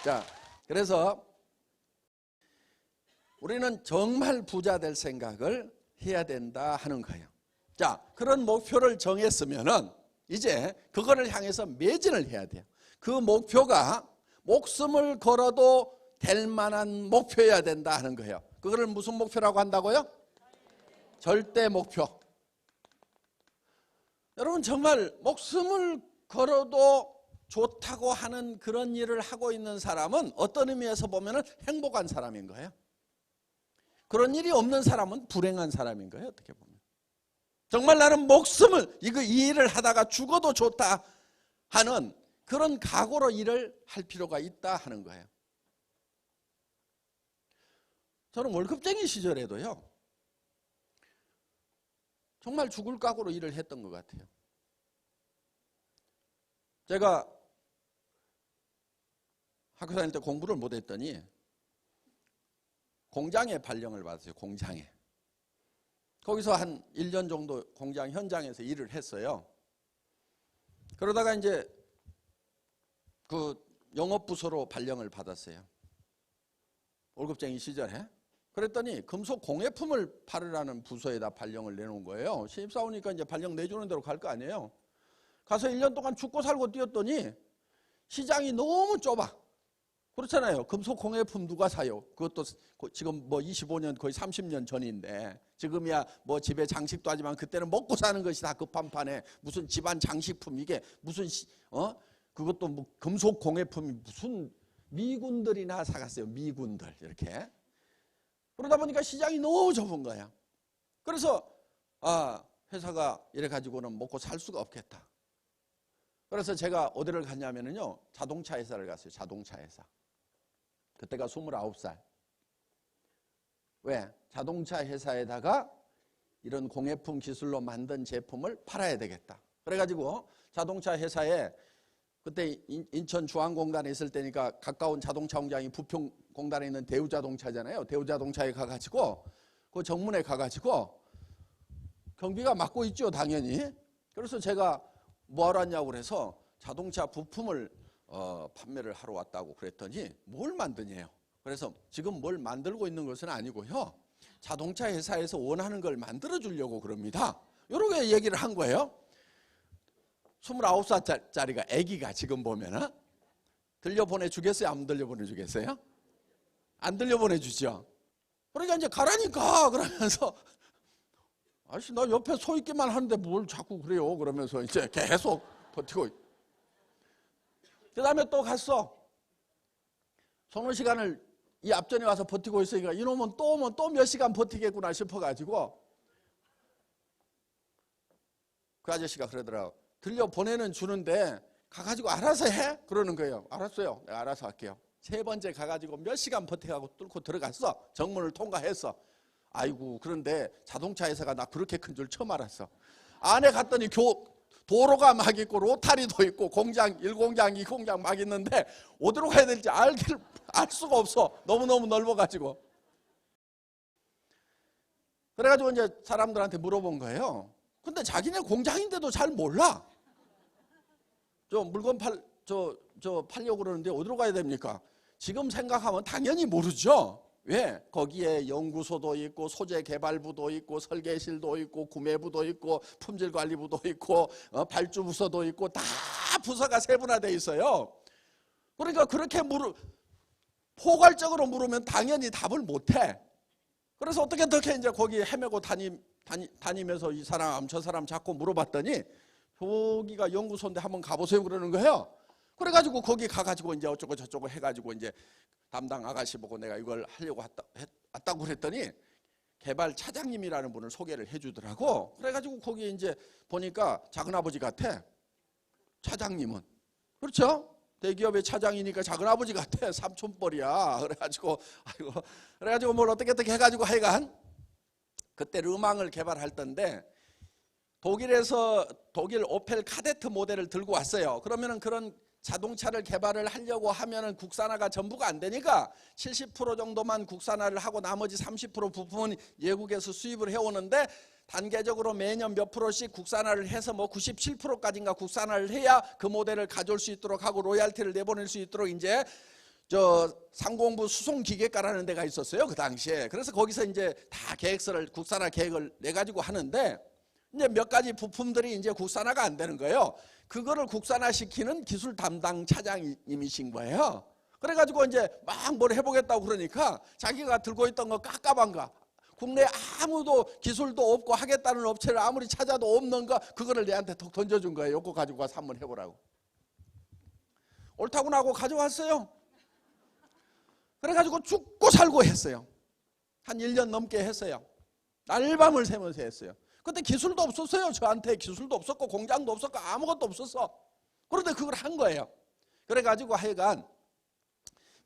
자, 그래서 우리는 정말 부자 될 생각을 해야 된다 하는 거예요. 자, 그런 목표를 정했으면은 이제 그거를 향해서 매진을 해야 돼요. 그 목표가 목숨을 걸어도 될 만한 목표여야 된다 하는 거예요. 그거를 무슨 목표라고 한다고요? 절대 목표. 여러분, 정말 목숨을 걸어도 좋다고 하는 그런 일을 하고 있는 사람은 어떤 의미에서 보면 행복한 사람인 거예요. 그런 일이 없는 사람은 불행한 사람인 거예요. 어떻게 보면 정말 나는 목숨을 이 일을 하다가 죽어도 좋다 하는 그런 각오로 일을 할 필요가 있다 하는 거예요. 저는 월급쟁이 시절에도요, 정말 죽을 각오로 일을 했던 것 같아요. 제가 학교 다닐 때 공부를 못했더니 공장에 발령을 받았어요. 공장에. 거기서 한 1년 정도 공장 현장에서 일을 했어요. 그러다가 이제 그 영업부서로 발령을 받았어요. 월급쟁이 시절에. 그랬더니 금속 공예품을 팔으라는 부서에다 발령을 내놓은 거예요. 신입사원이니까 이제 발령 내주는 대로 갈 거 아니에요. 가서 1년 동안 죽고 살고 뛰었더니 시장이 너무 좁아. 그렇잖아요. 금속 공예품 누가 사요? 그것도 지금 뭐 25년 거의 30년 전인데 지금이야 뭐 집에 장식도 하지만 그때는 먹고 사는 것이 다 급한판에 무슨 집안 장식품 이게 무슨 그것도 뭐 금속 공예품이 무슨 미군들이나 사갔어요. 미군들 이렇게. 그러다 보니까 시장이 너무 좁은 거야. 그래서 회사가 이래 가지고는 먹고 살 수가 없겠다. 그래서 제가 어디를 갔냐면요, 자동차 회사를 갔어요. 자동차 회사. 그때가 29살. 왜? 자동차 회사에다가 이런 공예품 기술로 만든 제품을 팔아야 되겠다. 그래가지고 자동차 회사에 그때 인천 중앙공단에 있을 때니까 가까운 자동차 공장이 부평공단에 있는 대우자동차잖아요. 대우자동차에 가가지고 그 정문에 가가지고 경비가 맡고 있죠, 당연히. 그래서 제가 뭐하러 왔냐고 그래서 자동차 부품을 판매를 하러 왔다고 그랬더니 뭘 만드냐요. 그래서 지금 뭘 만들고 있는 것은 아니고요, 자동차 회사에서 원하는 걸 만들어 주려고 그럽니다. 이렇게 얘기를 한 거예요. 29살짜리가 애기가 지금 보면은 들려보내주겠어요? 안 들려보내주겠어요? 안 들려보내주죠. 그러니까 이제 가라니까 그러면서 아저씨 나 옆에 서 있기만 하는데 뭘 자꾸 그래요 그러면서 이제 계속 버티고. 그 다음에 또 갔어. 서너 시간을 이 앞전에 와서 버티고 있으니까 이놈은 또 오면 또 몇 시간 버티겠구나 싶어가지고 그 아저씨가 그러더라고. 들려보내는 주는데 가가지고 알아서 해? 그러는 거예요. 알았어요. 내가 알아서 할게요. 세 번째 가가지고 몇 시간 버텨가고 뚫고 들어갔어. 정문을 통과했어. 아이고, 그런데 자동차 회사가 나 그렇게 큰 줄 처음 알았어. 안에 갔더니 도로가 막 있고 로타리도 있고 공장 1공장 2공장 막 있는데 어디로 가야 될지 알 수가 없어. 너무너무 넓어가지고. 그래가지고 이제 사람들한테 물어본 거예요. 근데 자기네 공장인데도 잘 몰라. 저 물건 팔려고 그러는데 어디로 가야 됩니까? 지금 생각하면 당연히 모르죠. 왜? 거기에 연구소도 있고 소재개발부도 있고 설계실도 있고 구매부도 있고 품질관리부도 있고 발주부서도 있고 다 부서가 세분화되어 있어요. 그러니까 그렇게 포괄적으로 물으면 당연히 답을 못해. 그래서 어떻게 이제 거기 헤매고 다니면서 이 사람 저 사람 자꾸 물어봤더니 저기가 연구소인데 한번 가보세요 그러는 거예요. 그래가지고 거기 가가지고 이제 어쩌고 저쩌고 해가지고 이제 담당 아가씨 보고 내가 이걸 하려고 왔다고 그랬더니 개발 차장님이라는 분을 소개를 해주더라고. 그래가지고 거기 이제 보니까 작은아버지 같아. 차장님은. 그렇죠? 대기업의 차장이니까 작은아버지 같아. 삼촌뻘이야. 그래가지고 뭘 어떻게 해가지고 하여간 그때 르망을 개발할 텐데 독일 오펠 카데트 모델을 들고 왔어요. 그러면은 그런 자동차를 개발을 하려고 하면은 국산화가 전부가 안 되니까 70% 정도만 국산화를 하고 나머지 30% 부품은 외국에서 수입을 해오는데 단계적으로 매년 몇 프로씩 국산화를 해서 뭐 97%까지인가 국산화를 해야 그 모델을 가져올 수 있도록 하고 로얄티를 내보낼 수 있도록 이제 저 상공부 수송기계과라는 데가 있었어요, 그 당시에. 그래서 거기서 이제 다 계획서를 국산화 계획을 내 가지고 하는데 이제 몇 가지 부품들이 이제 국산화가 안 되는 거예요. 그거를 국산화 시키는 기술 담당 차장님이신 거예요. 그래가지고 이제 막 뭘 해보겠다고 그러니까 자기가 들고 있던 거 깝깝한가, 국내에 아무도 기술도 없고 하겠다는 업체를 아무리 찾아도 없는 거, 그거를 내한테 톡 던져준 거예요. 요거 가지고 와서 한번 해보라고. 옳다고 나고 가져왔어요. 그래가지고 죽고 살고 했어요. 한 1년 넘게 했어요. 날밤을 새면서 했어요. 그때 기술도 없었어요. 저한테 기술도 없었고 공장도 없었고 아무것도 없었어. 그런데 그걸 한 거예요. 그래가지고 하여간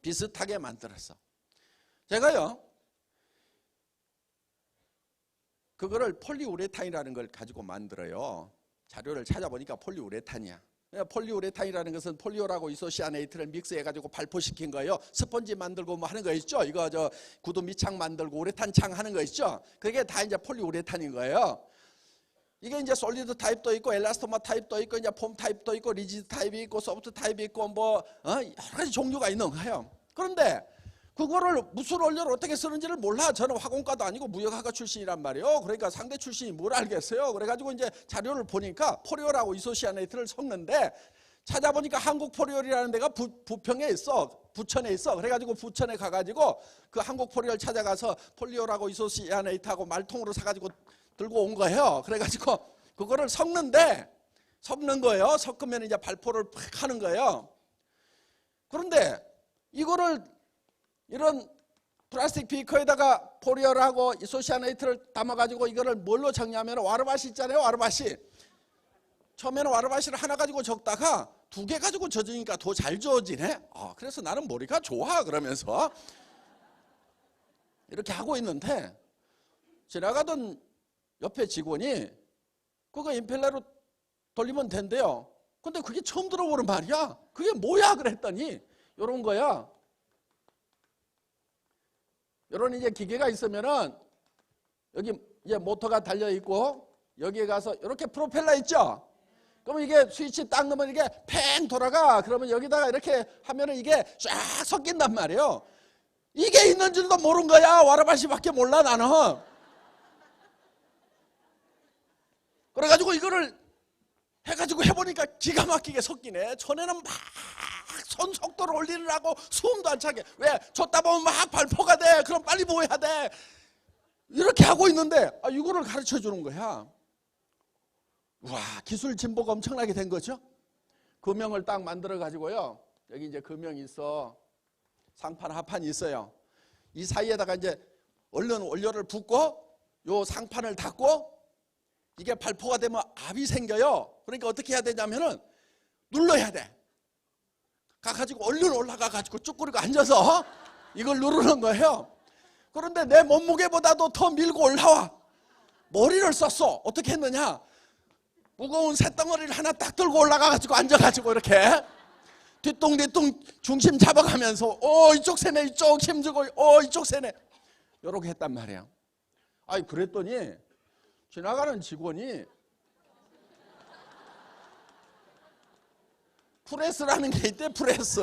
비슷하게 만들었어. 제가요, 그거를 폴리우레탄이라는 걸 가지고 만들어요. 자료를 찾아보니까 폴리우레탄이야. 폴리우레탄이라는 것은 폴리오라고 이소시아네이트를 믹스해가지고 발포시킨 거예요. 스펀지 만들고 뭐 하는 거 있죠. 이거 저 구두 밑창 만들고 우레탄 창 하는 거 있죠. 그게 다 이제 폴리우레탄인 거예요. 이게 이제 솔리드 타입도 있고 엘라스토마 타입도 있고 이제 폼 타입도 있고 리지드 타입이 있고 소프트 타입이 있고 뭐 여러 가지 종류가 있는 거예요. 그런데 그거를 무슨 원료를 어떻게 쓰는지를 몰라. 저는 화공과도 아니고 무역학과 출신이란 말이에요. 그러니까 상대 출신이 뭘 알겠어요. 그래가지고 이제 자료를 보니까 폴리올하고 이소시아네이트를 섞는데 찾아보니까 한국포리올이라는 데가 부평에 있어. 부천에 있어. 그래가지고 부천에 가가지고 그 한국포리올 찾아가서 폴리올하고 이소시아네이트하고 말통으로 사가지고 들고 온 거예요. 그래가지고 그거를 섞는 거예요. 섞으면 이제 발포를 팍 하는 거예요. 그런데 이거를 이런 플라스틱 비커에다가 포리올하고 이소시아네이트를 담아가지고 이거를 뭘로 적냐면 와르바시 있잖아요. 와르바시. 처음에는 와르바시를 하나 가지고 적다가 2개 가지고 젖으니까 더 잘 저어지네. 그래서 나는 머리가 좋아 그러면서 이렇게 하고 있는데 지나가던 옆에 직원이 그거 임펠러로 돌리면 된대요. 근데 그게 처음 들어보는 말이야. 그게 뭐야 그랬더니 이런 거야. 이런 이제 기계가 있으면은 여기 이제 모터가 달려 있고 여기에 가서 이렇게 프로펠러 있죠. 그러면 이게 스위치 딱 넣으면 이게 팽 돌아가. 그러면 여기다가 이렇게 하면은 이게 쫙 섞인단 말이에요. 이게 있는 줄도 모르는 거야. 와라바시밖에 몰라 나는. 그래가지고 이거를 해가지고 해보니까 기가 막히게 섞이네. 전에는 막 손 속도를 올리느라고 숨도 안 차게. 왜? 줬다 보면 막 발포가 돼. 그럼 빨리 뭐 해야 돼. 이렇게 하고 있는데 이거를 가르쳐 주는 거야. 와, 기술 진보가 엄청나게 된 거죠. 금형을 딱 만들어 가지고요. 여기 이제 금형이 있어. 상판 하판이 있어요. 이 사이에다가 이제 얼른 원료를 붓고 요 상판을 닫고 이게 발포가 되면 압이 생겨요. 그러니까 어떻게 해야 되냐면은 눌러야 돼. 가가지고 얼른 올라가가지고 쭈꾸리고 앉아서 이걸 누르는 거예요. 그런데 내 몸무게보다도 더 밀고 올라와. 머리를 썼어. 어떻게 했느냐? 무거운 쇳덩어리를 하나 딱 들고 올라가가지고 앉아가지고 이렇게 뒤뚱뒤뚱 중심 잡아가면서 이쪽 세네 이쪽 힘주고 이쪽 세네 이렇게 했단 말이에요. 그랬더니 지나가는 직원이 프레스라는 게 있대. 프레스.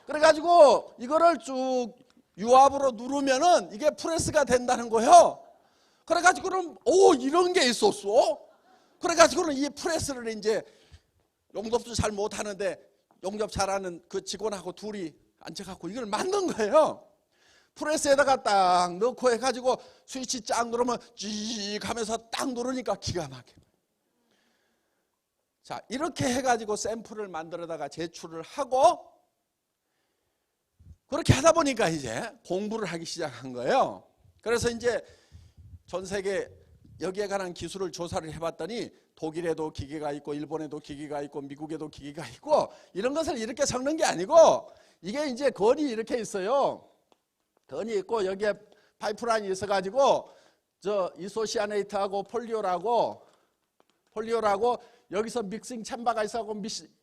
그래가지고 이거를 쭉 유압으로 누르면은 이게 프레스가 된다는 거예요. 그래가지고 그럼 이런 게 있었어. 그래가지고는 이 프레스를 이제 용접도 잘 못하는데 용접 잘하는 그 직원하고 둘이 앉아갖고 이걸 만든 거예요. 프레스에다가 딱 넣고 해가지고 스위치 쫙 누르면 찌익 하면서 딱 누르니까 기가 막혀. 자, 이렇게 해가지고 샘플을 만들어다가 제출을 하고 그렇게 하다 보니까 이제 공부를 하기 시작한 거예요. 그래서 이제 전 세계 여기에 관한 기술을 조사를 해봤더니 독일에도 기계가 있고 일본에도 기계가 있고 미국에도 기계가 있고 이런 것을 이렇게 섞는 게 아니고 이게 이제 건이 이렇게 있어요. 건이 있고 여기에 파이프라인이 있어가지고 저 이소시아네이트하고 폴리올하고 여기서 믹싱 챔버가 있어서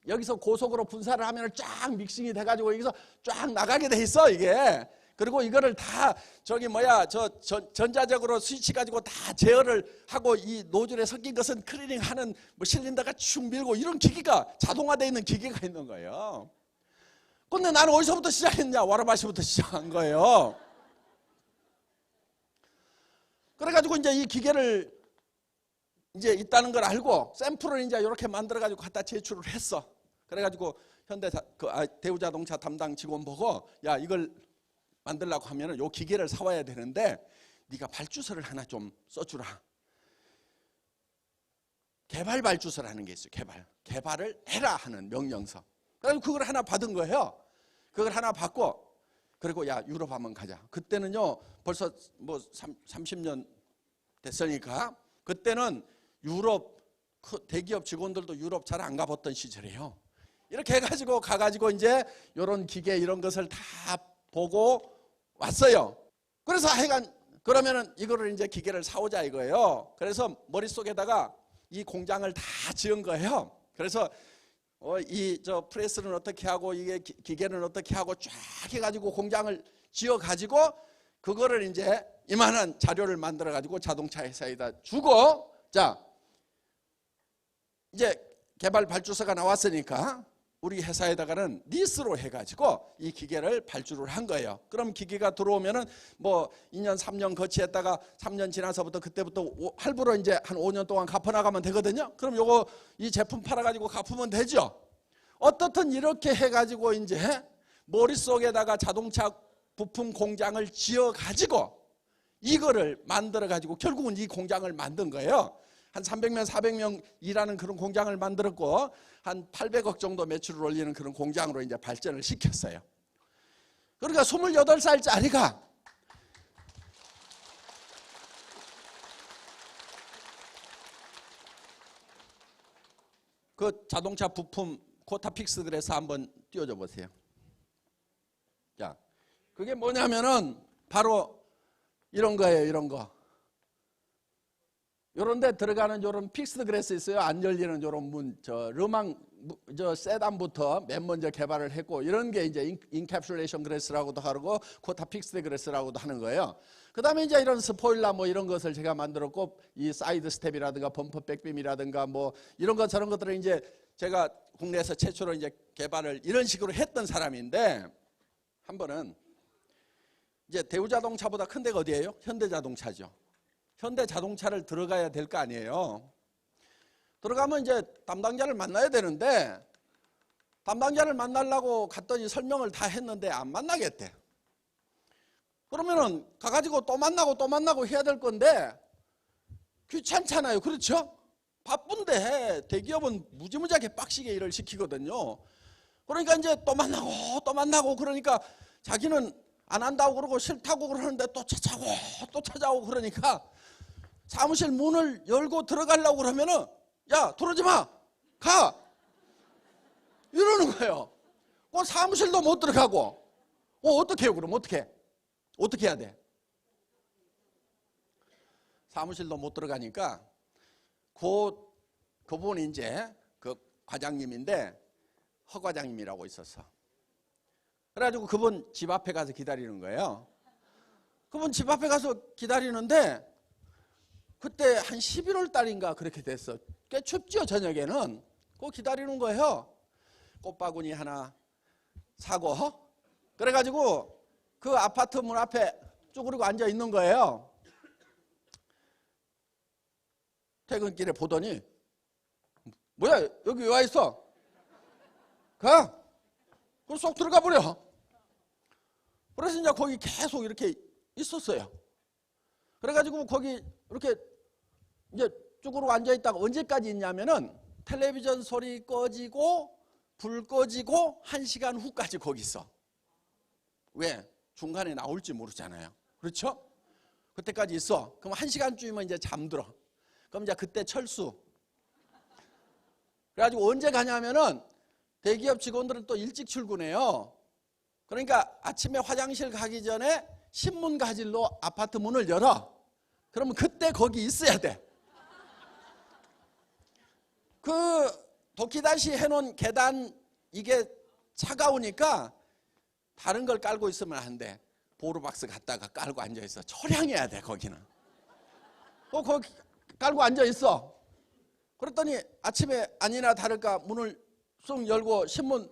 여기서 고속으로 분사를 하면 쫙 믹싱이 돼가지고 여기서 쫙 나가게 돼 있어 이게. 그리고 이거를 다 전자적으로 스위치 가지고 다 제어를 하고 이 노즐에 섞인 것은 클리닝하는 실린더가 축 밀고 이런 기기가 자동화되어 있는 기계가 있는 거예요. 근데 나는 어디서부터 시작했냐? 와라바시부터 시작한 거예요. 그래가지고 이제 이 기계를 이제 있다는 걸 알고 샘플을 이제 이렇게 만들어가지고 갖다 제출을 했어. 그래가지고 대우자동차 담당 직원 보고 야 이걸 만들려고 하면은 요 기계를 사와야 되는데 네가 발주서를 하나 좀 써주라. 개발 발주서라는 게 있어요. 개발을 해라 하는 명령서. 그래서 그걸 하나 받은 거예요. 그걸 하나 받고 그리고 야 유럽 한번 가자. 그때는요 벌써 뭐 30년 됐으니까 그때는 유럽 대기업 직원들도 유럽 잘 안 가봤던 시절이에요. 이렇게 해가지고 가가지고 이제 이런 기계 이런 것을 다 보고 왔어요. 그래서 하여간 그러면은 이거를 이제 기계를 사오자 이거예요. 그래서 머릿속에다가 이 공장을 다 지은 거예요. 그래서 이 저 프레스는 어떻게 하고 이게 기계는 어떻게 하고 쫙 해가지고 공장을 지어 가지고 그거를 이제 이만한 자료를 만들어 가지고 자동차 회사에다 주고 자 이제 개발 발주서가 나왔으니까 우리 회사에다가는 리스로 해가지고 이 기계를 발주를 한 거예요. 그럼 기계가 들어오면은 뭐 2년 3년 거치했다가 3년 지나서부터 그때부터 할부로 이제 한 5년 동안 갚아 나가면 되거든요. 그럼 요거 이 제품 팔아가지고 갚으면 되죠. 어떻든 이렇게 해가지고 이제 머릿속에다가 자동차 부품 공장을 지어가지고 이거를 만들어가지고 결국은 이 공장을 만든 거예요. 한 300명, 400명 일하는 그런 공장을 만들었고 한 800억 정도 매출을 올리는 그런 공장으로 이제 발전을 시켰어요. 그러니까 28살짜리가 그 자동차 부품 코타픽스 그래서 한번 띄워줘 보세요. 자, 그게 뭐냐면은 바로 이런 거예요. 이런 거. 요런 데 들어가는 요런 픽스드 그래스 있어요. 안 열리는 요런 문, 저 세단부터 맨 먼저 개발을 했고 이런 게 이제 인캡슐레이션 그래스라고도 하고 코타 픽스드 그래스라고도 하는 거예요. 그 다음에 이제 이런 스포일러 뭐 이런 것을 제가 만들었고 이 사이드 스텝이라든가 범퍼 백빔이라든가 뭐 이런 것 저런 것들을 이제 제가 국내에서 최초로 이제 개발을 이런 식으로 했던 사람인데 한 번은 이제 대우자동차보다 큰 데가 어디예요? 현대자동차죠. 현대자동차를 들어가야 될 거 아니에요. 들어가면 이제 담당자를 만나야 되는데 담당자를 만나려고 갔더니 설명을 다 했는데 안 만나겠대. 그러면은 가가지고 또 만나고 해야 될 건데 귀찮잖아요. 그렇죠? 바쁜데 대기업은 무지무지하게 빡시게 일을 시키거든요. 그러니까 이제 또 만나고 그러니까 자기는 안 한다고 그러고 싫다고 그러는데 또 찾아오고 그러니까 사무실 문을 열고 들어가려고 그러면은 야 들어오지 마 가 이러는 거예요. 그 사무실도 못 들어가고 어떻게 해요? 그럼 어떻게 해야 돼? 사무실도 못 들어가니까 그분이 이제 그 과장님인데 허 과장님이라고 있었어. 그래가지고 그분 집 앞에 가서 기다리는 거예요. 그분 집 앞에 가서 기다리는데 그때 한 11월 달인가 그렇게 됐어. 꽤 춥죠 저녁에는. 그거 기다리는 거예요. 꽃바구니 하나 사고 그래가지고 그 아파트 문 앞에 쭈그리고 앉아 있는 거예요. 퇴근길에 보더니 뭐야 여기 왜 와 있어? 가. 그럼 쏙 들어가 버려. 그래서 이제 거기 계속 이렇게 있었어요. 그래가지고 거기 이렇게 이제 쭈그리고 앉아있다가 언제까지 있냐면은 텔레비전 소리 꺼지고 불 꺼지고 1시간 후까지 거기 있어. 왜? 중간에 나올지 모르잖아요. 그렇죠? 그때까지 있어. 그럼 1시간쯤이면 이제 잠들어. 그럼 이제 그때 철수. 그래가지고 언제 가냐면은 대기업 직원들은 또 일찍 출근해요. 그러니까 아침에 화장실 가기 전에 신문 가질로 아파트 문을 열어. 그러면 그때 거기 있어야 돼. 그 도끼다시 해놓은 계단 이게 차가우니까 다른 걸 깔고 있으면 안 돼. 보루박스 갖다가 깔고 앉아있어. 초량해야 돼 거기는. 거기 깔고 앉아있어. 그랬더니 아침에 아니나 다를까 문을 쑥 열고 신문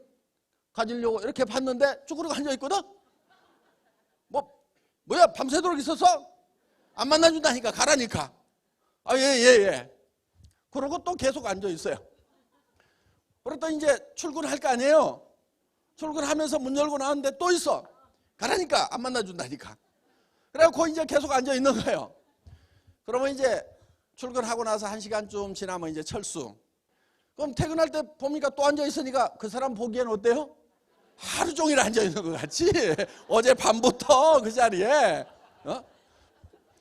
가지려고 이렇게 봤는데 쭈그리고 앉아있거든. 뭐야 밤새도록 있었어? 안 만나준다니까 가라니까. 아 예. 그러고 또 계속 앉아있어요. 그러다 이제 출근할 거 아니에요. 출근하면서 문 열고 나왔는데 또 있어. 가라니까 안 만나준다니까. 그래갖고 이제 계속 앉아있는 거예요. 그러면 이제 출근하고 나서 1시간쯤 지나면 이제 철수. 그럼 퇴근할 때 보니까 또 앉아있으니까 그 사람 보기엔 어때요? 하루 종일 앉아있는 것 같지? 어제 밤부터 그 자리에.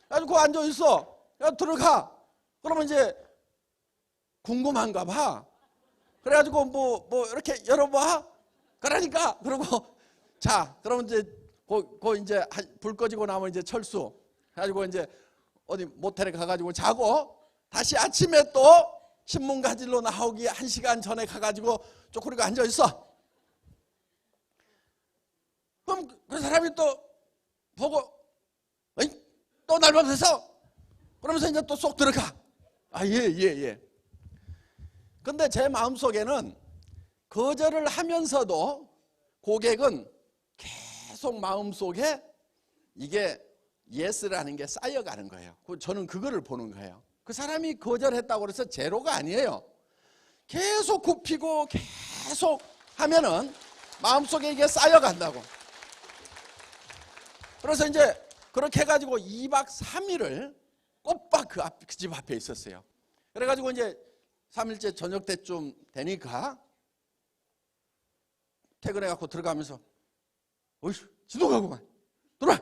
그래가지고 앉아있어. 야, 들어가. 그러면 이제 궁금한가 봐. 그래가지고 뭐 이렇게 열어봐. 그러니까. 그러고 자, 그러면 이제 이제 불 꺼지고 나면 이제 철수. 그래가지고 이제 어디 모텔에 가가지고 자고 다시 아침에 또 신문 가지러 나오기 1시간 전에 가가지고 쪼그리고 앉아있어. 그럼 그 사람이 또 보고 또 날 밤새서 그러면서 이제 또 쏙 들어가. 아 예. 근데 제 마음속에는 거절을 하면서도 고객은 계속 마음속에 이게 예스라는 게 쌓여가는 거예요. 저는 그거를 보는 거예요. 그 사람이 거절했다고 해서 제로가 아니에요. 계속 굽히고 계속 하면은 마음속에 이게 쌓여간다고. 그래서 이제 그렇게 해가지고 2박 3일을 꼬박 그 집 앞에 있었어요. 그래가지고 이제 3일째 저녁 때쯤 되니까 퇴근해갖고 들어가면서 어이씨 지도가구만 들어와.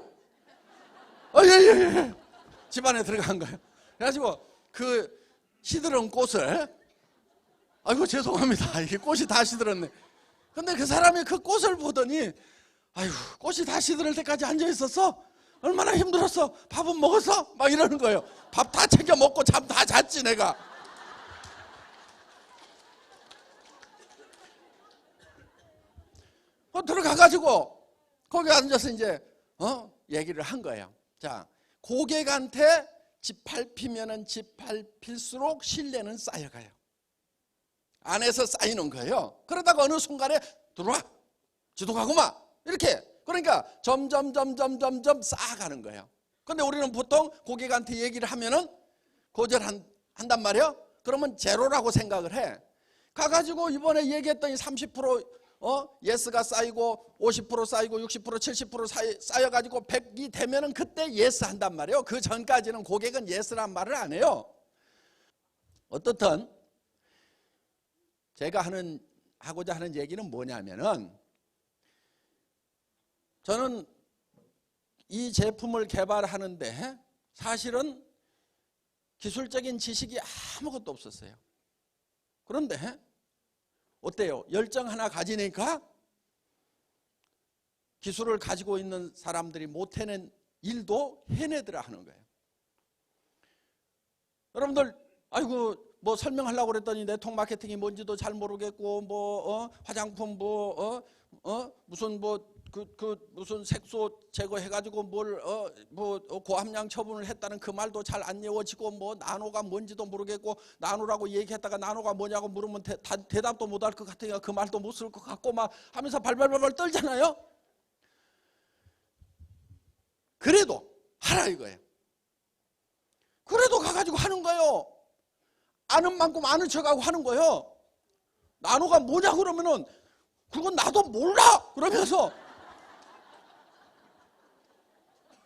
예. 집 안에 들어간 거예요. 그래가지고 그 시들은 꽃을 아이고 죄송합니다. 이게 꽃이 다 시들었네. 근데 그 사람이 그 꽃을 보더니 아이고 꽃이 다 시들을 때까지 앉아있었어? 얼마나 힘들었어? 밥은 먹었어? 막 이러는 거예요. 밥 다 챙겨 먹고 잠 다 잤지 내가. 들어가가지고 거기 앉아서 이제 얘기를 한 거예요. 자, 고객한테 짓밟히면은 짓밟힐수록 신뢰는 쌓여가요. 안에서 쌓이는 거예요. 그러다가 어느 순간에 들어와 지도가구마 이렇게 그러니까 점점 쌓아가는 거예요. 근데 우리는 보통 고객한테 얘기를 하면은 거절한단 말이에요. 그러면 제로라고 생각을 해. 가가지고 이번에 얘기했더니 30% 예스가 쌓이고 50% 쌓이고 60% 70% 쌓여가지고 100이 되면은 그때 예스 한단 말이에요. 그 전까지는 고객은 예스란 말을 안 해요. 어떻든 제가 하고자 하는 얘기는 뭐냐면은 저는 이 제품을 개발하는데 사실은 기술적인 지식이 아무것도 없었어요. 그런데 어때요? 열정 하나 가지니까 기술을 가지고 있는 사람들이 못 해낸 일도 해내더라 하는 거예요. 여러분들 아이고 뭐 설명하려고 그랬더니 네트워크 마케팅이 뭔지도 잘 모르겠고 화장품 무슨 무슨 색소 제거해가지고 고함량 처분을 했다는 그 말도 잘 안 외워지고 나노가 뭔지도 모르겠고 나노라고 얘기했다가 나노가 뭐냐고 물으면 대답도 못할 것 같으니까 그 말도 못 쓸 것 같고 막 하면서 발발발발 떨잖아요. 그래도 하라 이거예요. 그래도 가가지고 하는 거예요. 아는 만큼 아는 척하고 하는 거예요. 나노가 뭐냐 그러면은 그건 나도 몰라 그러면서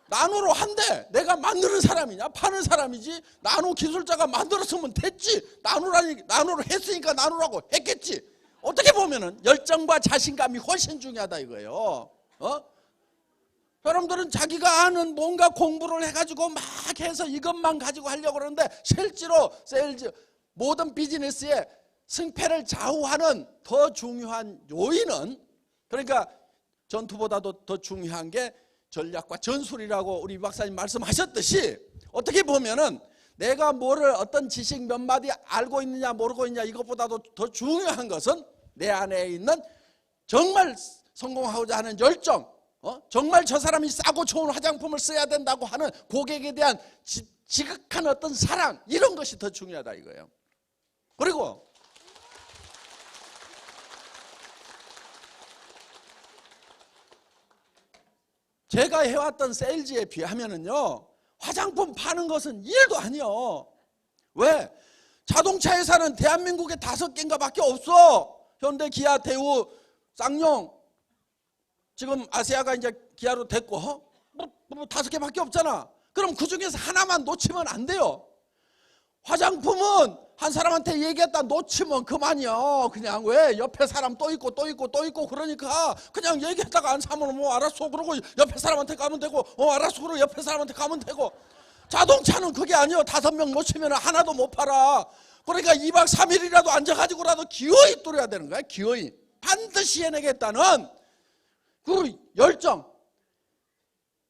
나노로 한대. 내가 만드는 사람이냐 파는 사람이지. 나노 기술자가 만들었으면 됐지. 나노로 했으니까 나노라고 했겠지. 어떻게 보면은 열정과 자신감이 훨씬 중요하다 이거예요. 여러분들은 자기가 아는 뭔가 공부를 해가지고 막 해서 이것만 가지고 하려고 그러는데 실제로 세일즈 모든 비즈니스의 승패를 좌우하는 더 중요한 요인은 그러니까 전투보다도 더 중요한 게 전략과 전술이라고 우리 박사님 말씀하셨듯이 어떻게 보면은 내가 뭐를 어떤 지식 몇 마디 알고 있느냐 모르고 있느냐 이것보다도 더 중요한 것은 내 안에 있는 정말 성공하고자 하는 열정, 정말 저 사람이 싸고 좋은 화장품을 써야 된다고 하는 고객에 대한 지극한 어떤 사랑 이런 것이 더 중요하다 이거예요. 그리고 제가 해왔던 세일즈에 비하면은요, 화장품 파는 것은 일도 아니요. 왜? 자동차 회사는 대한민국에 5개인가 밖에 없어. 현대, 기아, 대우, 쌍용. 지금 아세아가 이제 기아로 됐고, 뭐 5개밖에 없잖아. 그럼 그 중에서 하나만 놓치면 안 돼요. 화장품은 한 사람한테 얘기했다 놓치면 그만이요. 그냥 왜? 옆에 사람 또 있고 또 있고 또 있고 그러니까 그냥 얘기했다가 안 사면 뭐 알았어 그러고 옆에 사람한테 가면 되고 알았어 그러고 옆에 사람한테 가면 되고. 자동차는 그게 아니에요. 5명 놓치면 하나도 못 팔아. 그러니까 2박 3일이라도 앉아가지고라도 기어이 뚫어야 되는 거야. 기어이. 반드시 해내겠다는 그 열정.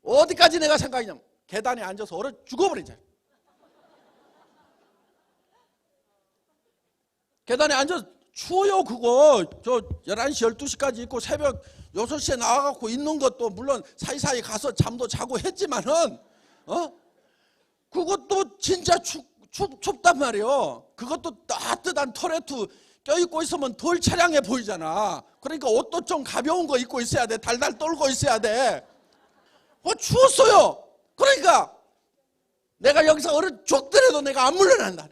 어디까지 내가 생각이냐면 계단에 앉아서 얼어 죽어버리자. 계단에 앉아서 추워요. 그거 저 11시 12시까지 있고 새벽 6시에 나와갖고 있는 것도 물론 사이사이 가서 잠도 자고 했지만은 그것도 진짜 춥단 말이에요. 그것도 따뜻한 터레트 껴입고 있으면 덜 차량해 보이잖아. 그러니까 옷도 좀 가벼운 거 입고 있어야 돼. 달달 떨고 있어야 돼. 추웠어요. 그러니까 내가 여기서 얼어 죽더라도 내가 안 물러난다.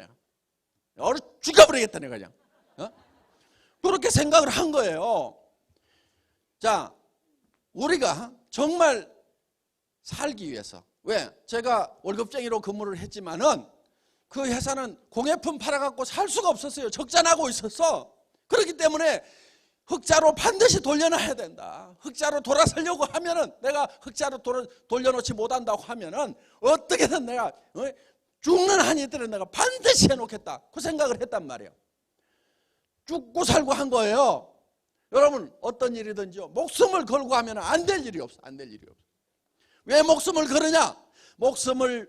얼어 죽여버리겠다 내가 그냥. 그렇게 생각을 한 거예요. 자, 우리가 정말 살기 위해서. 왜? 제가 월급쟁이로 근무를 했지만은 그 회사는 공예품 팔아갖고 살 수가 없었어요. 적자나고 있었어. 그렇기 때문에 흑자로 반드시 돌려놔야 된다. 흑자로 돌아서려고 하면은 내가 흑자로 돌려놓지 못한다고 하면은 어떻게든 내가 죽는 한이 있더라도 내가 반드시 해놓겠다. 그 생각을 했단 말이에요. 죽고 살고 한 거예요. 여러분 어떤 일이든지요. 목숨을 걸고 하면 안 될 일이 없어. 안 될 일이 없어. 왜 목숨을 걸으냐? 목숨을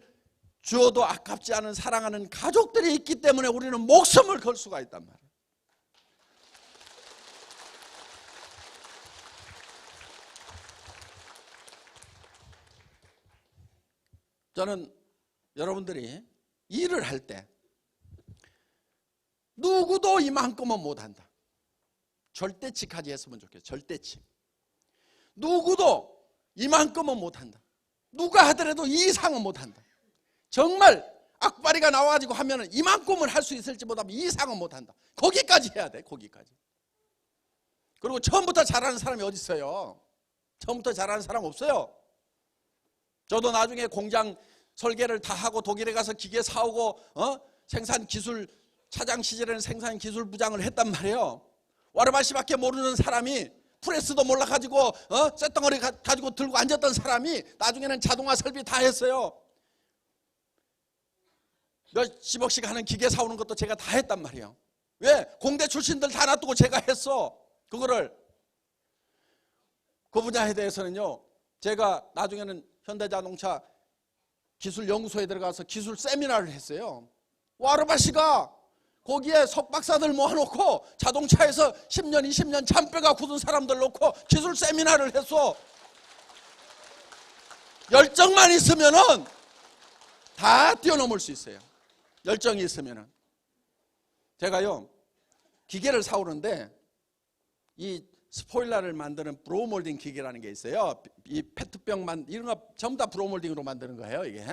주어도 아깝지 않은 사랑하는 가족들이 있기 때문에 우리는 목숨을 걸 수가 있단 말이에요. 저는 여러분들이 일을 할 때 누구도 이만큼은 못한다. 절대치까지 했으면 좋겠어요. 절대치. 누구도 이만큼은 못한다. 누가 하더라도 이 이상은 못한다. 정말 악바리가 나와가지고 하면은 이만큼은 할 수 있을지 못하면 이 이상은 못한다. 거기까지 해야 돼. 거기까지. 그리고 처음부터 잘하는 사람이 어디 있어요? 처음부터 잘하는 사람 없어요. 저도 나중에 공장 설계를 다 하고 독일에 가서 기계 사오고 생산기술 차장 시절에는 생산기술부장을 했단 말이에요. 와르바시밖에 모르는 사람이 프레스도 몰라가지고 쇳덩어리 가지고 들고 앉았던 사람이 나중에는 자동화 설비 다 했어요. 몇십억씩 하는 기계 사오는 것도 제가 다 했단 말이에요. 왜? 공대 출신들 다 놔두고 제가 했어. 그거를. 그 분야에 대해서는요, 제가 나중에는 현대자동차 기술연구소에 들어가서 기술 세미나를 했어요. 와르바시가 거기에 석박사들 모아놓고 자동차에서 10년, 20년 잔뼈가 굳은 사람들 놓고 기술 세미나를 했어. 열정만 있으면은 다 뛰어넘을 수 있어요. 열정이 있으면은. 제가요, 기계를 사오는데 이 스포일러를 만드는 브로우몰딩 기계라는 게 있어요. 이 페트병 이런 거 전부 다 브로우몰딩으로 만드는 거예요. 이게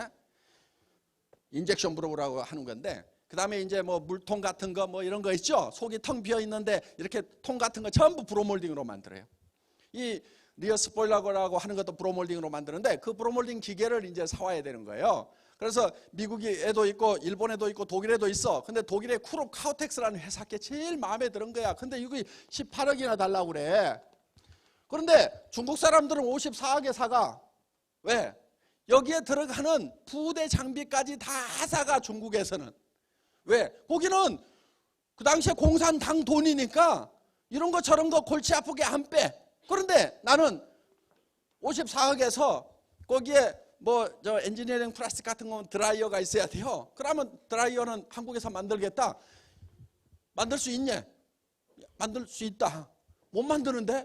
인젝션 브로우라고 하는 건데, 그 다음에 이제 뭐 물통 같은 거 뭐 이런 거 있죠. 속이 텅 비어 있는데 이렇게 통 같은 거 전부 브로우몰딩으로 만들어요. 이 리어 스포일러라고 하는 것도 브로우몰딩으로 만드는데 그 브로우몰딩 기계를 이제 사와야 되는 거예요. 그래서 미국에도 있고 일본에도 있고 독일에도 있어. 근데 독일의 쿠롭 카우텍스라는 회사께 제일 마음에 드는 거야. 근데 이거 18억이나 달라고 그래. 그런데 중국 사람들은 54억에 사가. 왜? 여기에 들어가는 부대 장비까지 다 사가. 중국에서는. 왜? 거기는 그 당시에 공산당 돈이니까 이런 거 저런 거 골치 아프게 안 빼. 그런데 나는 54억에서 거기에 뭐 저 엔지니어링 플라스틱 같은 건 드라이어가 있어야 돼요. 그러면 드라이어는 한국에서 만들겠다. 만들 수 있냐? 만들 수 있다. 못 만드는데?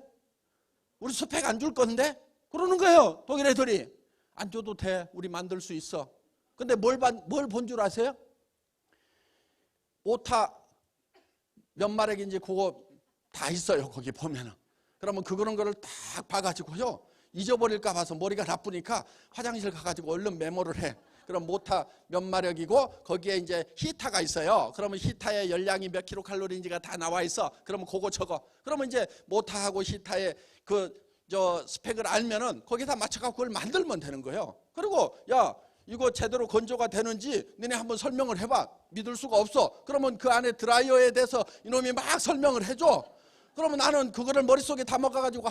우리 스펙 안 줄 건데? 그러는 거예요. 독일 애들이. 안 줘도 돼. 우리 만들 수 있어. 근데 뭘 본 줄 아세요? 오타 몇 마력인지 그거 다 있어요. 거기 보면은. 그러면 그런 거를 딱 봐가지고요. 잊어버릴까 봐서 머리가 나쁘니까 화장실 가가지고 얼른 메모를 해. 그럼 모타 몇 마력이고 거기에 이제 히타가 있어요. 그러면 히타의 열량이 몇 킬로칼로리인지가 다 나와 있어. 그러면 그거 적어. 그러면 이제 모타하고 히타의 스펙을 알면은 거기다 맞춰갖고 그걸 만들면 되는 거예요. 그리고 야 이거 제대로 건조가 되는지 너네 한번 설명을 해봐. 믿을 수가 없어. 그러면 그 안에 드라이어에 대해서 이놈이 막 설명을 해줘. 그러면 나는 그거를 머릿속에 담아가지고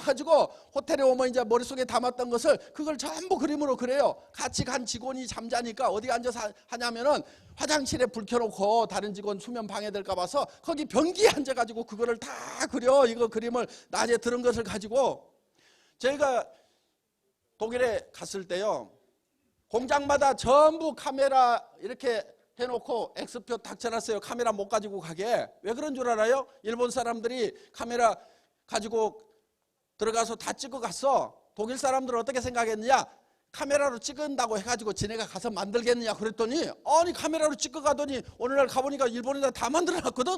호텔에 오면 이제 머릿속에 담았던 것을 그걸 전부 그림으로 그래요. 같이 간 직원이 잠자니까 어디 앉아서 하냐면은 화장실에 불 켜놓고 다른 직원 수면 방해될까 봐서 거기 변기에 앉아가지고 그거를 다 그려. 이거 그림을 낮에 들은 것을 가지고 제가 독일에 갔을 때요. 공장마다 전부 카메라 이렇게 해놓고 X표 딱 쳐놨어요. 카메라 못 가지고 가게. 왜 그런 줄 알아요? 일본 사람들이 카메라 가지고 들어가서 다 찍어 갔어. 독일 사람들은 어떻게 생각했느냐? 카메라로 찍은다고 해가지고 지네가 가서 만들겠느냐 그랬더니 아니 카메라로 찍어 가더니 오늘날 가보니까 일본에다 다 만들어놨거든.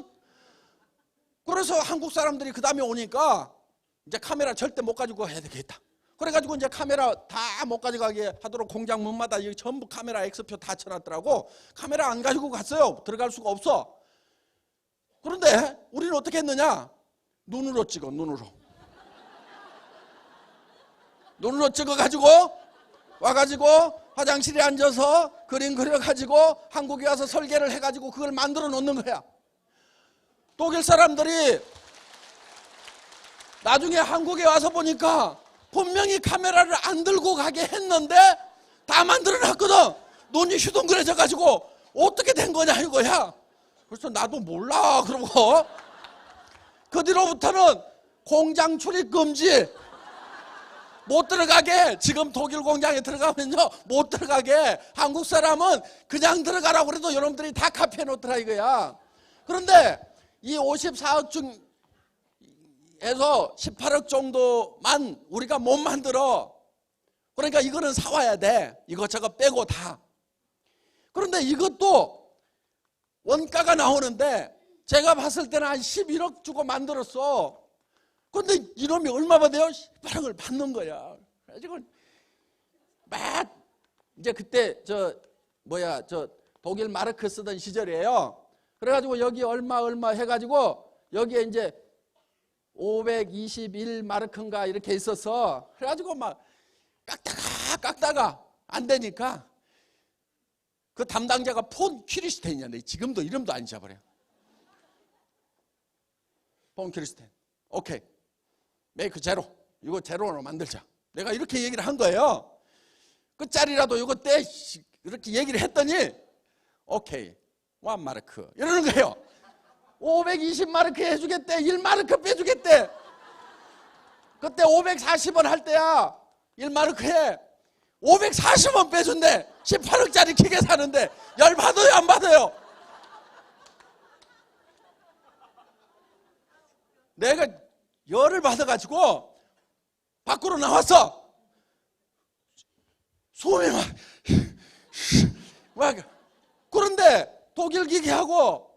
그래서 한국 사람들이 그 다음에 오니까 이제 카메라 절대 못 가지고 해야 되겠다. 그래가지고 이제 카메라 다 못 가져가게 하도록 공장 문마다 여기 전부 카메라 X표 다 쳐놨더라고. 카메라 안 가지고 갔어요. 들어갈 수가 없어. 그런데 우리는 어떻게 했느냐? 눈으로 찍어. 눈으로 찍어가지고 와가지고 화장실에 앉아서 그림 그려가지고 한국에 와서 설계를 해가지고 그걸 만들어 놓는 거야. 독일 사람들이 나중에 한국에 와서 보니까 분명히 카메라를 안 들고 가게 했는데 다 만들어놨거든. 눈이 휘둥그레져가지고 어떻게 된 거냐 이거야. 그래서 나도 몰라 그러고 그 뒤로부터는 공장 출입 금지. 못 들어가게. 지금 독일 공장에 들어가면요 못 들어가게. 한국 사람은 그냥 들어가라고 그래도 여러분들이 다 카피해 놓더라 이거야. 그런데 이 54억 중 에서 18억 정도만 우리가 못 만들어. 그러니까 이거는 사와야 돼. 이것저것 빼고 다. 그런데 이것도 원가가 나오는데 제가 봤을 때는 한 11억 주고 만들었어. 그런데 이놈이 얼마 받아요? 18억을 받는 거야. 그래가지고 막 이제 그때 독일 마르크 쓰던 시절이에요. 그래가지고 여기 얼마 해가지고 여기에 이제 521마르크인가 이렇게 있어서 그래가지고 막 깎다가 안 되니까 그 담당자가 폰 퀴리스텐이었는데 지금도 이름도 안 잊어버려. 폰 퀴리스텐. 오케이. 메이크 제로. 이거 제로로 만들자. 내가 이렇게 얘기를 한 거예요. 끝자리라도 이거 떼. 이렇게 얘기를 했더니 오케이. 1마르크. 이러는 거예요. 520마르크 해주겠대. 1마르크 빼주겠대. 그때 540원 할 때야. 1마르크에 540원 빼준대. 18억짜리 기계 사는데 열 받아요 안 받아요? 내가 열을 받아가지고 밖으로 나왔어. 소음이 막 그런데 독일 기계하고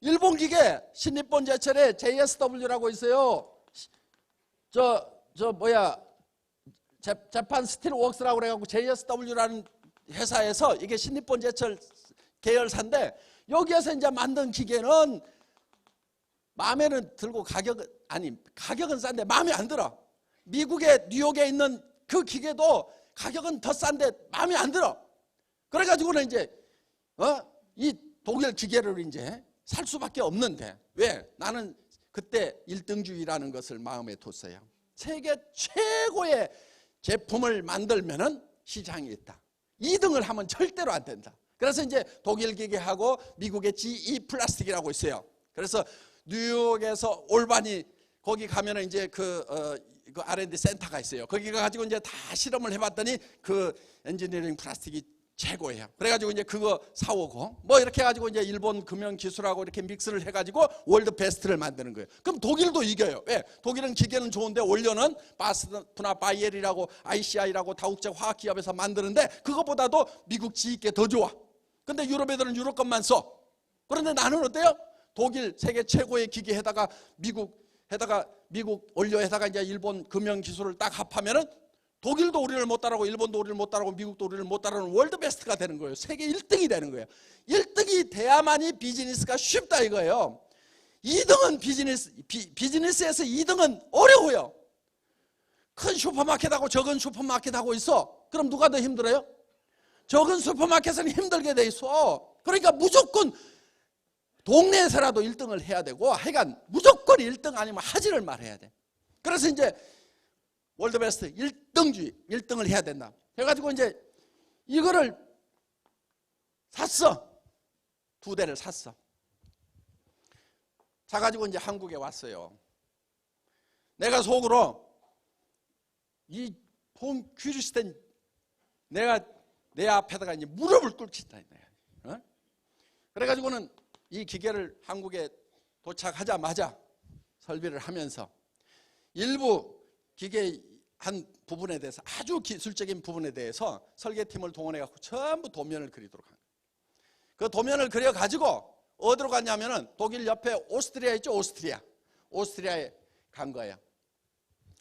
일본 기계 신일본제철에 JSW라고 있어요. 재판 스틸웍스라고 그래갖고 JSW라는 회사에서 이게 신일본제철 계열사인데 여기에서 이제 만든 기계는 마음에는 들고 가격은 싼데 마음에 안 들어. 미국의 뉴욕에 있는 그 기계도 가격은 더 싼데 마음에 안 들어. 그래가지고는 이제 이 독일 기계를 이제 살 수밖에 없는데 왜? 나는 그때 1등주의라는 것을 마음에 뒀어요. 세계 최고의 제품을 만들면은 시장이 있다. 2등을 하면 절대로 안 된다. 그래서 이제 독일 기계하고 미국의 GE 플라스틱이라고 있어요. 그래서 뉴욕에서 올바니 거기 가면은 이제 그 R&D 센터가 있어요. 거기 가가지고 이제 다 실험을 해봤더니 그 엔지니어링 플라스틱이 최고예요. 그래가지고 이제 그거 사오고 뭐 이렇게 해가지고 이제 일본 금형 기술하고 이렇게 믹스를 해가지고 월드 베스트를 만드는 거예요. 그럼 독일도 이겨요. 왜? 독일은 기계는 좋은데 원료는 바스프나 바이엘이라고 ICI라고 다국제 화학기업에서 만드는데 그거보다도 미국 지게 더 좋아. 근데 유럽 애들은 유럽 것만 써. 그런데 나는 어때요? 독일 세계 최고의 기계에다가 미국 원료에다가 이제 일본 금형 기술을 딱 합하면은 독일도 우리를 못 따라오고 일본도 우리를 못 따라오고 미국도 우리를 못 따라오는 월드 베스트가 되는 거예요. 세계 1등이 되는 거예요. 1등이 돼야만이 비즈니스가 쉽다 이거예요. 2등은 비즈니스에서 2등은 어려워요. 큰 슈퍼마켓하고 적은 슈퍼마켓하고 있어. 그럼 누가 더 힘들어요? 적은 슈퍼마켓은 힘들게 돼 있어. 그러니까 무조건 동네에서라도 1등을 해야 되고 하여간 무조건 1등 아니면 하지를 말해야 돼. 그래서 이제 월드베스트 1등주의 1등을 해야 된다 해가지고 이제 이거를 샀어. 2대를 샀어. 사가지고 이제 한국에 왔어요. 내가 속으로 이 폰 퀴리스텐 내가 내 앞에다가 이제 무릎을 꿇겠다. 어? 그래가지고는 이 기계를 한국에 도착하자마자 설비를 하면서 일부 기계 한 부분에 대해서 아주 기술적인 부분에 대해서 설계팀을 동원해 갖고 전부 도면을 그리도록 한 거예요. 그 도면을 그려 가지고 어디로 갔냐면은 독일 옆에 오스트리아 있죠? 오스트리아에 간 거예요.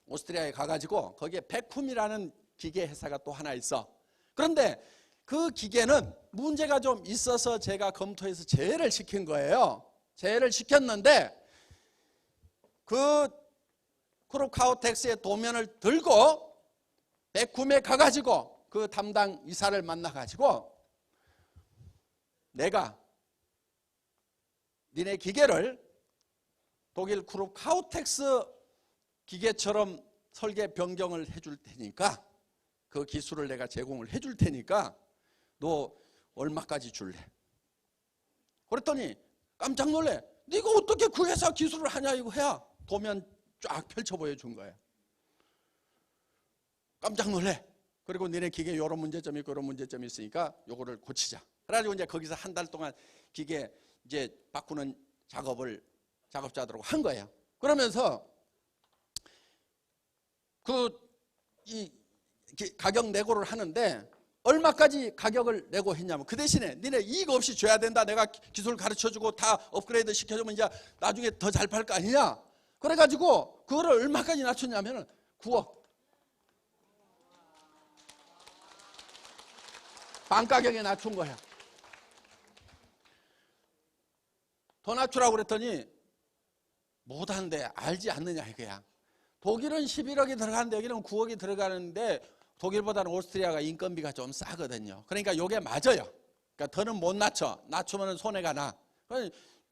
오스트리아에 가가지고 거기에 베쿰이라는 기계 회사가 또 하나 있어. 그런데 그 기계는 문제가 좀 있어서 제가 검토해서 제외를 시킨 거예요. 제외를 시켰는데 그 크루카우텍스의 도면을 들고 베쿰에 가가지고 그 담당 이사를 만나가지고 내가 니네 기계를 독일 크루카우텍스 기계처럼 설계 변경을 해줄 테니까 그 기술을 내가 제공을 해줄 테니까 너 얼마까지 줄래? 그랬더니 깜짝 놀래. 네가 어떻게 그 회사 기술을 하냐 이거 해야 도면 쫙 펼쳐 보여준 거예요. 깜짝 놀래. 그리고 니네 기계 이런 문제점이 있고 이런 문제점이 있으니까 요거를 고치자. 그래가지고 이제 거기서 한 달 동안 기계 이제 바꾸는 작업을 작업자들하고 한 거예요. 그러면서 이 가격 내고를 하는데 얼마까지 가격을 내고 했냐면 그 대신에 니네 이익 없이 줘야 된다. 내가 기술 가르쳐주고 다 업그레이드 시켜주면 이제 나중에 더 잘 팔 거 아니냐. 그래가지고 그거를 얼마까지 낮췄냐면 9억. 반 가격에 낮춘 거야. 더 낮추라고 그랬더니 못한대. 알지 않느냐 이거야. 독일은 11억이 들어가는데 여기는 9억이 들어가는데 독일보다는 오스트리아가 인건비가 좀 싸거든요. 그러니까 이게 맞아요. 그러니까 더는 못 낮춰. 낮추면 손해가 나.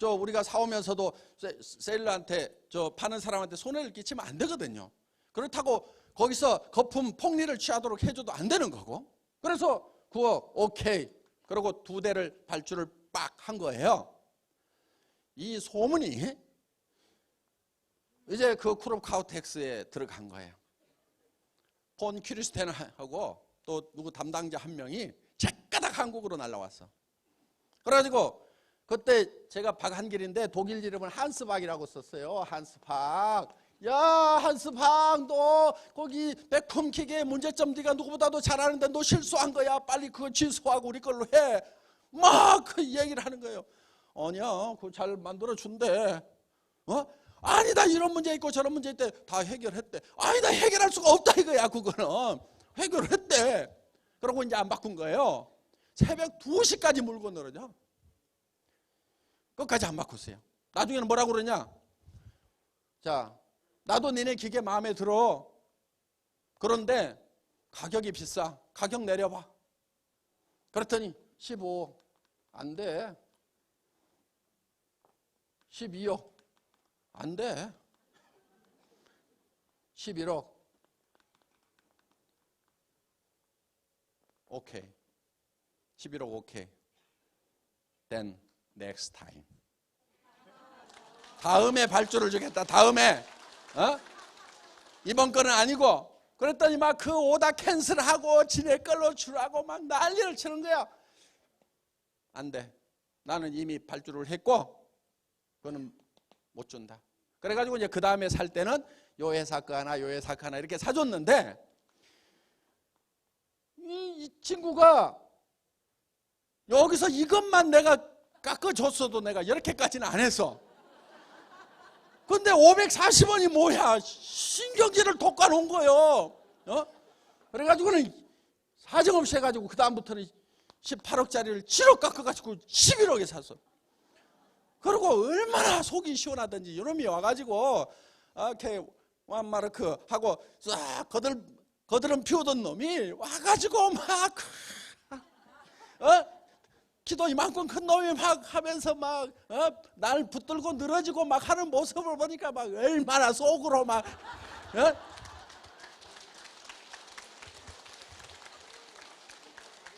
우리가 사오면서도 세일러한테 파는 사람한테 손해를 끼치면 안 되거든요. 그렇다고 거기서 거품 폭리를 취하도록 해줘도 안 되는 거고. 그래서 9억 오케이. 그리고 2대를 발주를 빡 한 거예요. 이 소문이 이제 그 크루카우텍스에 들어간 거예요. 폰 퀴리스텐하고 또 누구 담당자 한 명이 제까닥 한국으로 날라왔어. 그래가지고 그때 제가 박한길인데 독일 이름은 한스박이라고 썼어요. 한스박. 야 한스박 너 거기 베쿰 기계 문제점 네가 누구보다도 잘하는데 너 실수한 거야. 빨리 그거 취소하고 우리 걸로 해. 막 그 얘기를 하는 거예요. 아니야 그거 잘 만들어 준대. 아니다 이런 문제 있고 저런 문제 있대. 다 해결했대. 아니다 해결할 수가 없다 이거야. 그거는 해결했대. 그러고 이제 안 바꾼 거예요. 새벽 2시까지 물고 늘어져. 끝까지 안 바꿨어요. 나중에는 뭐라고 그러냐. 자 나도 니네 기계 마음에 들어. 그런데 가격이 비싸. 가격 내려봐. 그랬더니 15억 안 돼. 12억 안 돼. 11억 오케이. 11억 오케이. Then next time. 다음에 발주를 주겠다. 다음에 이번 거는 아니고. 그랬더니 막 그 오다 캔슬하고 지네 걸로 주라고 막 난리를 치는 거야. 안 돼. 나는 이미 발주를 했고 그거는 못 준다. 그래가지고 이제 그 다음에 살 때는 요 회사 거 하나, 요 회사 거 하나 이렇게 사줬는데 이 친구가 여기서 이것만 내가 깎아줬어도 내가 이렇게까지는 안 했어. 근데 540원이 뭐야? 신경질을 돋궈놓은 거예요. 그래가지고는 사정없이 해가지고 그 다음부터는 18억짜리를 7억 깎아가지고 11억에 샀어. 그리고 얼마나 속이 시원하던지 이놈이 와가지고 이렇게 완마르크 하고 싹 거드름 피우던 놈이 와가지고 막 키도 이만큼 큰 놈이 막 하면서 막 날 붙들고 늘어지고 막 하는 모습을 보니까 막 얼마나 속으로 막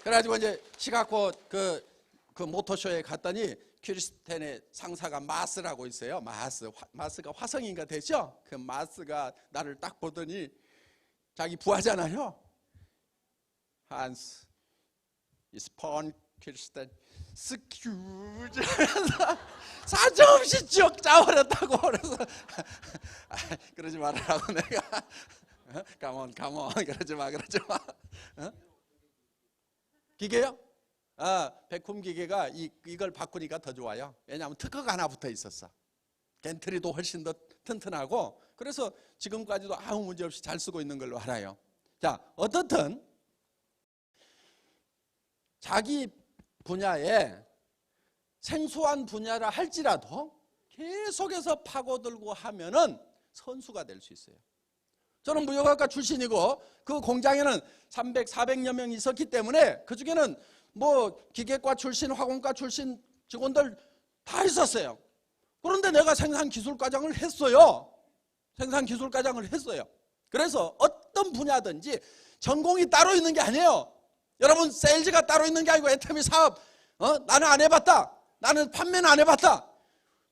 그래가지고 이제 시카고 그 모터쇼에 갔더니 퀴리스텐의 상사가 마스라고 있어요. 마스가 화성인가 되죠? 그 마스가 나를 딱 보더니 자기 부하잖아요. 한스 이스폰 퀴리스텐 스큐즈 사정없이 쭉 짜버렸다고. 그래서 그러지 말라고 내가 가몬 그러지 마 기계요? 백홈 기계가 이걸 바꾸니까 더 좋아요. 왜냐하면 특허가 하나 붙어 있었어. 겐트리도 훨씬 더 튼튼하고, 그래서 지금까지도 아무 문제 없이 잘 쓰고 있는 걸로 알아요. 자, 어떻든 자기 분야에 생소한 분야라 할지라도 계속해서 파고들고 하면은 선수가 될 수 있어요. 저는 무역학과 출신이고 그 공장에는 300, 400여 명이 있었기 때문에 그 중에는 뭐 기계과 출신, 화공과 출신 직원들 다 있었어요. 그런데 내가 생산기술과장을 했어요. 생산기술과장을 했어요. 그래서 어떤 분야든지 전공이 따로 있는 게 아니에요. 여러분, 세일즈가 따로 있는 게 아니고 애터미 사업 나는 안 해봤다. 나는 판매는 안 해봤다.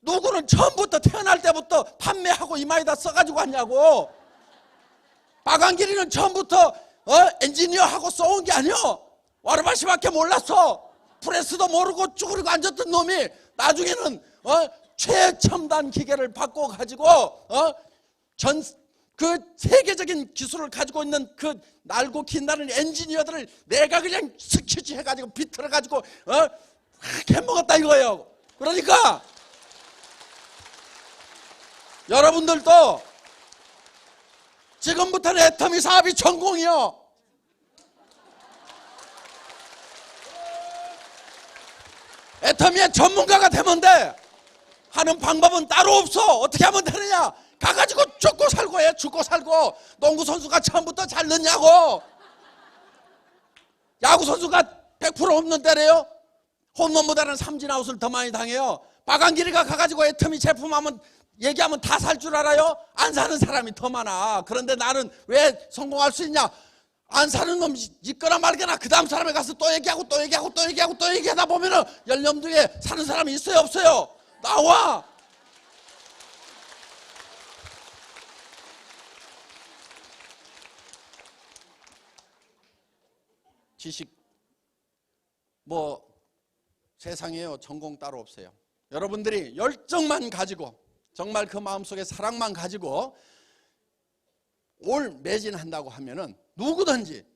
누구는 처음부터 태어날 때부터 판매하고 이마에다 써가지고 왔냐고. 박한길이는 처음부터 엔지니어하고 써온 게 아니요. 와르바시밖에 몰랐어. 프레스도 모르고 쭈그리고 앉았던 놈이 나중에는 최첨단 기계를 바꿔가지고 그 세계적인 기술을 가지고 있는 그 날고 긴다는 엔지니어들을 내가 그냥 스퀴지 해가지고 비틀어가지고 해먹었다 이거예요. 그러니까 여러분들도 지금부터는 애터미 사업이 전공이요. 애터미의 전문가가 되면 돼. 하는 방법은 따로 없어. 어떻게 하면 되느냐? 가가지고 죽고 살고 해. 죽고 살고. 농구 선수가 처음부터 잘 넣냐고. 야구 선수가 100% 홈런 때려요. 홈런보다는 삼진아웃을 더 많이 당해요. 박한길이가 가가지고 애터미 제품하면 얘기하면 다 살 줄 알아요? 안 사는 사람이 더 많아. 그런데 나는 왜 성공할 수 있냐? 안 사는 놈 있거나 말거나 그 다음 사람에 가서 또 얘기하고 또 얘기하고 또 얘기하고 또 얘기하다 보면은 열념두에 사는 사람이 있어요 없어요? 나와. 지식 뭐 세상에요 전공 따로 없어요. 여러분들이 열정만 가지고 정말 그 마음속에 사랑만 가지고 올 매진한다고 하면은 누구든지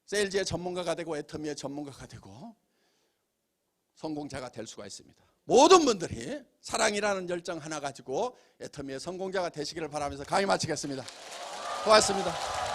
세일즈의 전문가가 되고 애터미의 전문가가 되고 성공자가 될 수가 있습니다. 모든 분들이 사랑이라는 열정 하나 가지고 애터미의 성공자가 되시기를 바라면서 강의 마치겠습니다. 고맙습니다.